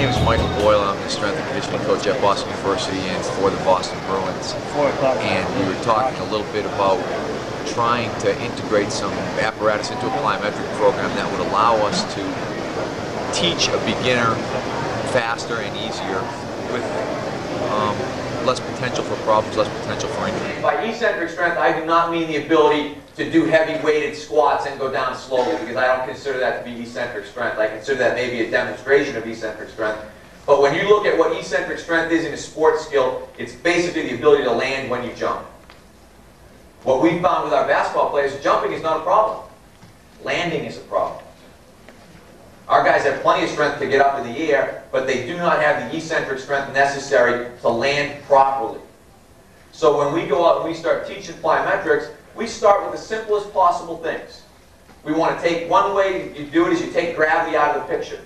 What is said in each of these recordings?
name is Michael Boyle. I'm the strength and conditioning coach at Boston University and for the Boston Bruins. And we were talking a little bit about trying to integrate some apparatus into a plyometric program that would allow us to teach a beginner faster and easier with less potential for problems, less potential for injury. By eccentric strength, I do not mean the ability to do heavy weighted squats and go down slowly, because I don't consider that to be eccentric strength. I consider that maybe a demonstration of eccentric strength. But when you look at what eccentric strength is in a sports skill, it's basically the ability to land when you jump. What we found with our basketball players, jumping is not a problem. Landing is a problem. Our guys have plenty of strength to get up in the air, but they do not have the eccentric strength necessary to land properly. So when we go out and we start teaching plyometrics, we start with the simplest possible things. We want to take, one way you do it is you take gravity out of the picture.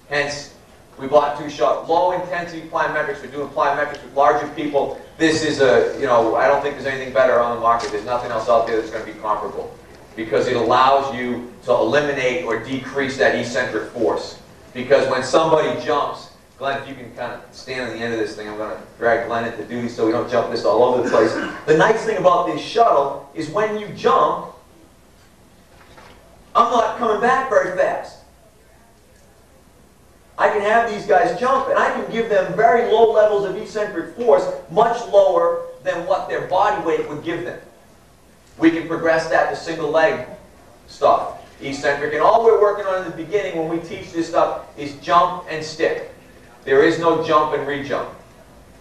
Hence, we bought two shuttles. Low intensity plyometrics, we're doing plyometrics with larger people. This is a, I don't think there's anything better on the market. There's nothing else out there that's going to be comparable, because it allows you to eliminate or decrease that eccentric force. Because when somebody jumps, Glenn, if you can kind of stand on the end of this thing, I'm going to drag Glenn into duty so we don't jump this all over the place. The nice thing about this shuttle is when you jump, I'm not coming back very fast. I can have these guys jump and I can give them very low levels of eccentric force, much lower than what their body weight would give them. We can progress that to single leg stuff, eccentric. And all we're working on in the beginning when we teach this stuff is jump and stick. There is no jump and re-jump.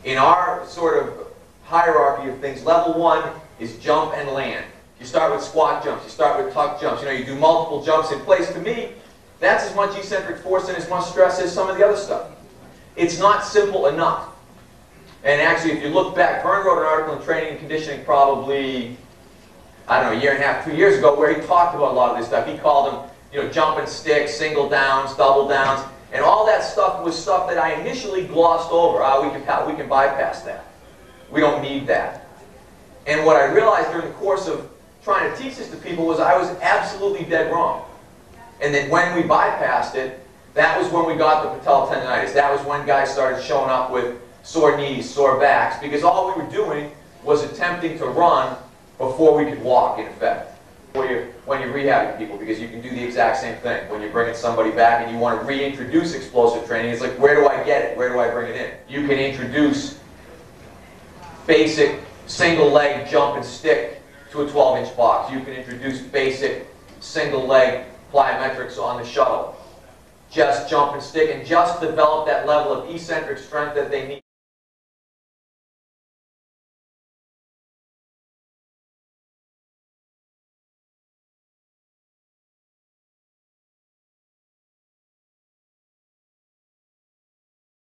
In our sort of hierarchy of things, level one is jump and land. You start with squat jumps, you start with tuck jumps, you do multiple jumps in place. To me, that's as much eccentric force and as much stress as some of the other stuff. It's not simple enough. And actually, if you look back, Vern wrote an article in Training and Conditioning probably, I don't know, a year and a half, 2 years ago, where he talked about a lot of this stuff. He called them, jump and stick, single downs, double downs. And all that stuff was stuff that I initially glossed over. We can bypass that. We don't need that. And what I realized during the course of trying to teach this to people was I was absolutely dead wrong. And then when we bypassed it, that was when we got the patella tendonitis. That was when guys started showing up with sore knees, sore backs, because all we were doing was attempting to run before we could walk, in effect. When you're rehabbing people, because you can do the exact same thing. When you're bringing somebody back and you want to reintroduce explosive training, it's like, where do I get it? Where do I bring it in? You can introduce basic single leg jump and stick to a 12-inch box. You can introduce basic single leg plyometrics on the shuttle. Just jump and stick and just develop that level of eccentric strength that they need.